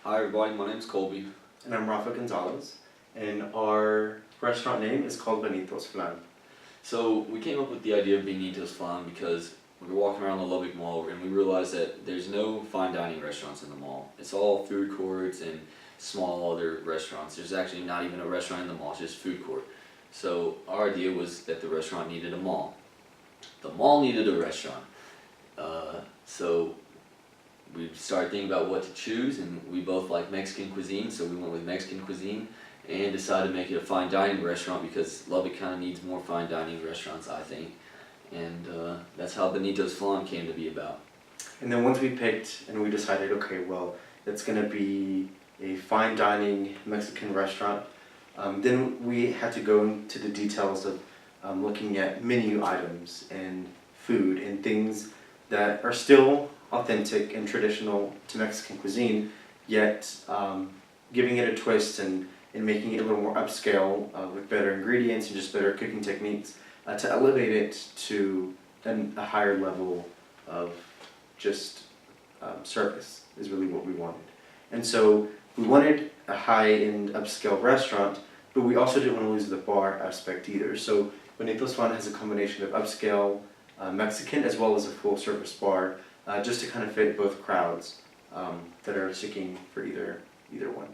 Hi everybody, my name is Kolby. And I'm Rafael Gonzalez, and our restaurant name is called Benito's Flan. So we came up with the idea of Benito's Flan because we were walking around the Lubbock Mall and we realized that there's no fine dining restaurants in the mall. It's all food courts and small other restaurants. There's actually not even a restaurant in the mall, it's just food court. So our idea was that the restaurant needed a mall. The mall needed a restaurant. So we started thinking about what to choose, and we both like Mexican cuisine, so we went with Mexican cuisine and decided to make it a fine dining restaurant because Lubbock kind of needs more fine dining restaurants, I think. And that's how Benito's Flan came to be about. And then once we picked and we decided, okay, well, it's going to be a fine dining Mexican restaurant, then we had to go into the details of looking at menu items and food and things that are still authentic and traditional to Mexican cuisine, yet giving it a twist and making it a little more upscale with better ingredients and just better cooking techniques to elevate it to a higher level of just service is really what we wanted. And so we wanted a high-end upscale restaurant, but we also didn't want to lose the bar aspect either. So Benito's Flan has a combination of upscale Mexican as well as a full-service bar, just to kind of fit both crowds that are seeking for either one.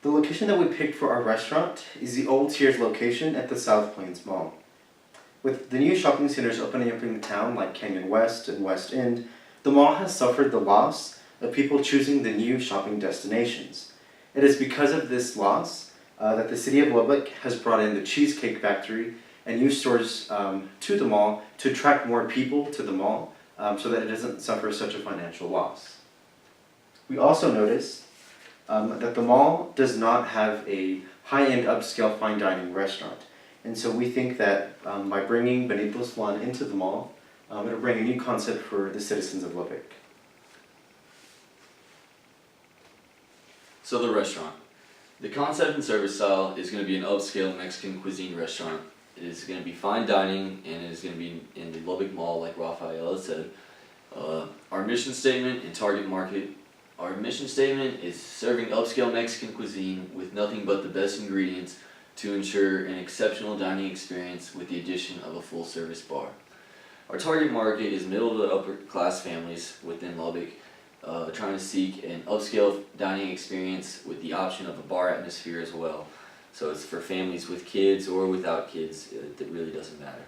The location that we picked for our restaurant is the old Sears location at the South Plains Mall. With the new shopping centers opening up in town like Canyon West and West End, the mall has suffered the loss of people choosing the new shopping destinations. It is because of this loss that the city of Lubbock has brought in the Cheesecake Factory and new stores to the mall to attract more people to the mall so that it doesn't suffer such a financial loss. We also noticed that the mall does not have a high-end upscale fine dining restaurant. And so we think that by bringing Benito's Flan into the mall, it'll bring a new concept for the citizens of Lubbock. So the restaurant. The concept and service style is going to be an upscale Mexican cuisine restaurant. It is going to be fine dining, and it is going to be in the Lubbock Mall, like Rafael said. Our mission statement and target market. Our mission statement is serving upscale Mexican cuisine with nothing but the best ingredients to ensure an exceptional dining experience with the addition of a full-service bar. Our target market is middle to upper class families within Lubbock, trying to seek an upscale dining experience with the option of a bar atmosphere as well. So it's for families with kids or without kids, it really doesn't matter.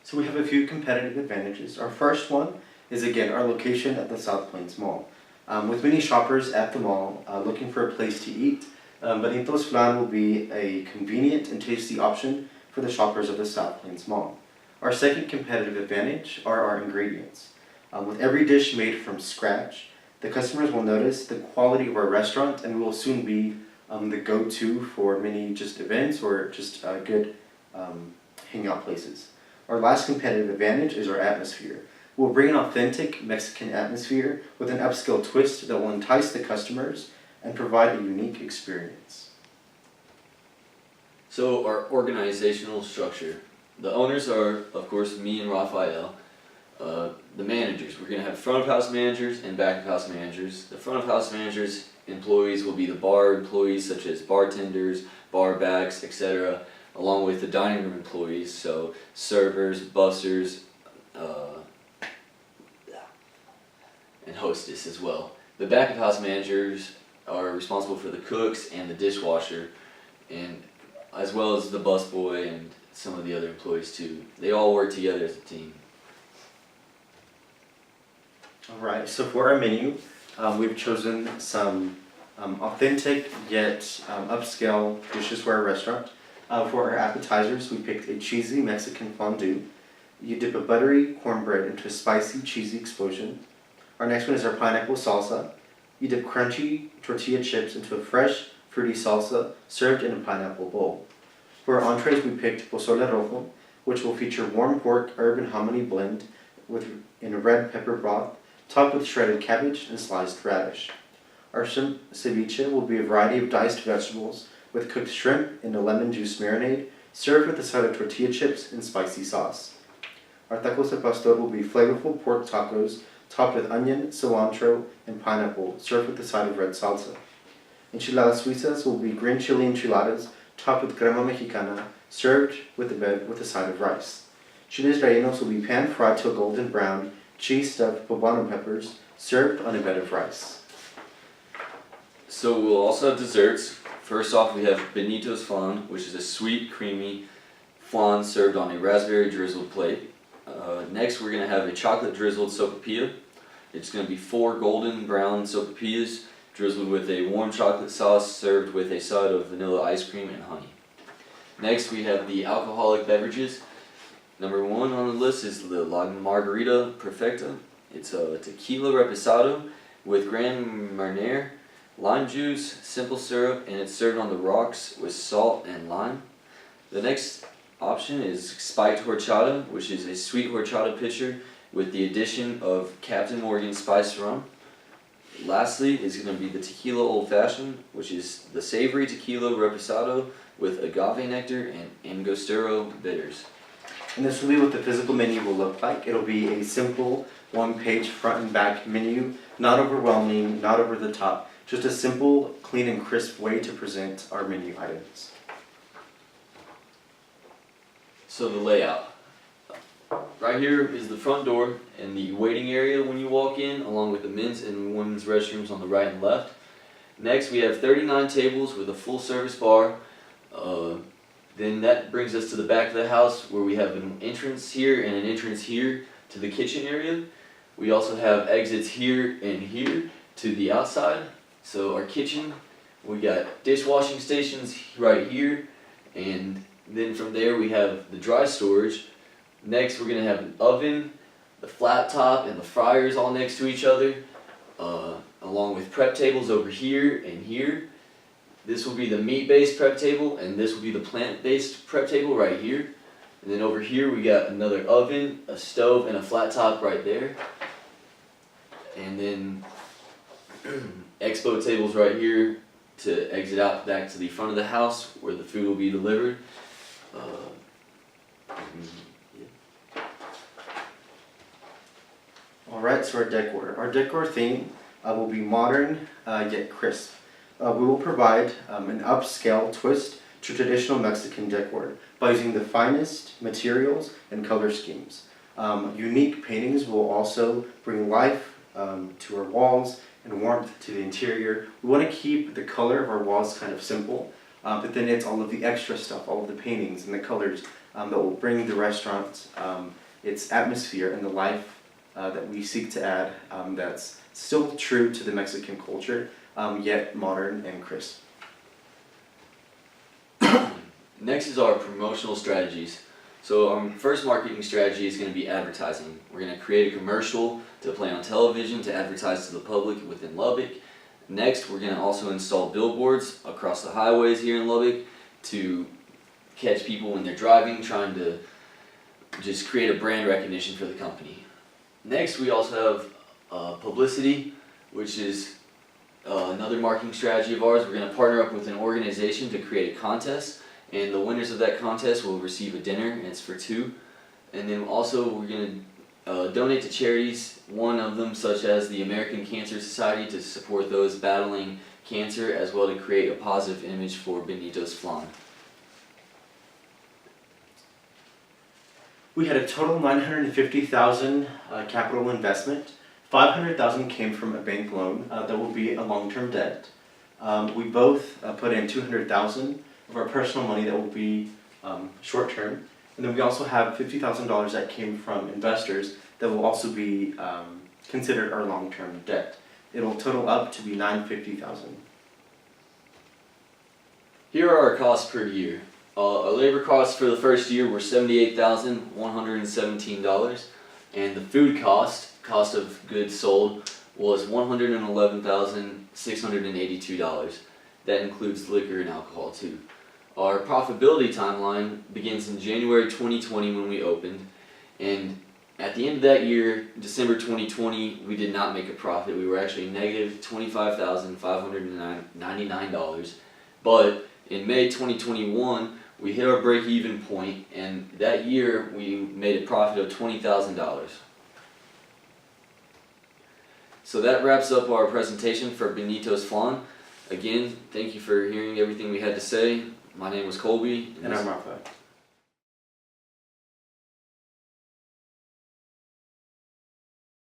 So we have a few competitive advantages. Our first one is again our location at the South Plains Mall. With many shoppers at the mall looking for a place to eat, Benito's Flan will be a convenient and tasty option for the shoppers of the South Plains Mall. Our second competitive advantage are our ingredients. With every dish made from scratch, the customers will notice the quality of our restaurant and we will soon be the go-to for many just events or just good hangout places. Our last competitive advantage is our atmosphere. We'll bring an authentic Mexican atmosphere with an upscale twist that will entice the customers and provide a unique experience. So our organizational structure. The owners are, of course, me and Rafael. The managers. We're going to have front of house managers and back of house managers. The front of house managers employees will be the bar employees such as bartenders, bar backs, etc., along with the dining room employees, so servers, bussers, and hostess as well. The back of house managers are responsible for the cooks and the dishwasher, and as well as the busboy and some of the other employees too. They all work together as a team. Alright, so for our menu, we've chosen some authentic yet upscale dishes for our restaurant. For our appetizers, we picked a cheesy Mexican fondue. You dip a buttery cornbread into a spicy cheesy explosion. Our next one is our pineapple salsa. You dip crunchy tortilla chips into a fresh, fruity salsa served in a pineapple bowl. For our entrees, we picked pozole rojo, which will feature warm pork, herb, and hominy blend in a red pepper broth, topped with shredded cabbage and sliced radish. Our shrimp ceviche will be a variety of diced vegetables with cooked shrimp in a lemon juice marinade, served with a side of tortilla chips and spicy sauce. Our tacos al pastor will be flavorful pork tacos topped with onion, cilantro, and pineapple, served with a side of red salsa. Enchiladas suizas will be green chili enchiladas topped with crema mexicana, served with a side of rice. Chiles rellenos will be pan-fried to a golden brown, cheese-stuffed poblano peppers, served on a bed of rice. So we'll also have desserts. First off, we have Benito's flan, which is a sweet, creamy flan served on a raspberry drizzled plate. Next, we're going to have a chocolate drizzled sopapilla. It's going to be 4 golden brown sopapillas drizzled with a warm chocolate sauce served with a side of vanilla ice cream and honey. Next, we have the alcoholic beverages. Number 1 on the list is the La Margarita Perfecta. It's a tequila reposado with Grand Marnier, lime juice, simple syrup, and it's served on the rocks with salt and lime. The next option is spiked horchata, which is a sweet horchata pitcher with the addition of Captain Morgan spiced rum. Lastly is going to be the tequila old fashioned, which is the savory tequila reposado with agave nectar and angostura bitters. And this will be what the physical menu will look like. It'll be a simple 1-page front and back menu, not overwhelming, not over the top, just a simple, clean and crisp way to present our menu items. So the layout. Right here is the front door and the waiting area when you walk in, along with the men's and women's restrooms on the right and left. Next, we have 39 tables with a full service bar. Then that brings us to the back of the house where we have an entrance here and an entrance here to the kitchen area. We also have exits here and here to the outside. So our kitchen, we got dishwashing stations right here, and then from there we have the dry storage. Next, we're going to have an oven, the flat top, and the fryers all next to each other, along with prep tables over here and here. This will be the meat-based prep table, and this will be the plant-based prep table right here. And then over here we got another oven, a stove, and a flat top right there. And then expo tables right here to exit out back to the front of the house where the food will be delivered. Alright, so our decor. Our decor theme will be modern yet crisp. We will provide an upscale twist to traditional Mexican decor by using the finest materials and color schemes. Unique paintings will also bring life to our walls and warmth to the interior. We want to keep the color of our walls kind of simple, but then it's all of the extra stuff, all of the paintings and the colors that will bring the restaurant its atmosphere and the life that we seek to add that's still true to the Mexican culture, yet modern and crisp. Next is our promotional strategies. So our first marketing strategy is going to be advertising. We're going to create a commercial to play on television to advertise to the public within Lubbock. Next, we're going to also install billboards across the highways here in Lubbock to catch people when they're driving, trying to just create a brand recognition for the company. Next, we also have publicity, which is another marketing strategy of ours. We're going to partner up with an organization to create a contest, and the winners of that contest will receive a dinner, and it's for 2. And then also we're going to donate to charities, one of them such as the American Cancer Society to support those battling cancer, as well to create a positive image for Benito's Flan. We had a total $950,000 capital investment. $500,000 came from a bank loan that will be a long-term debt. We both put in $200,000 of our personal money that will be short-term, and then we also have $50,000 that came from investors that will also be considered our long-term debt. It'll total up to be $950,000. Here are our costs per year. Our labor costs for the first year were $78,117, and the food cost of goods sold, was $111,682. That includes liquor and alcohol too. Our profitability timeline begins in January 2020 when we opened, and at the end of that year, December 2020, we did not make a profit. We were actually negative $25,599, but in May 2021, We hit our break-even point, and that year we made a profit of $20,000. So that wraps up our presentation for Benito's Flan. Again, thank you for hearing everything we had to say. My name was Kolby. And I'm Rafael.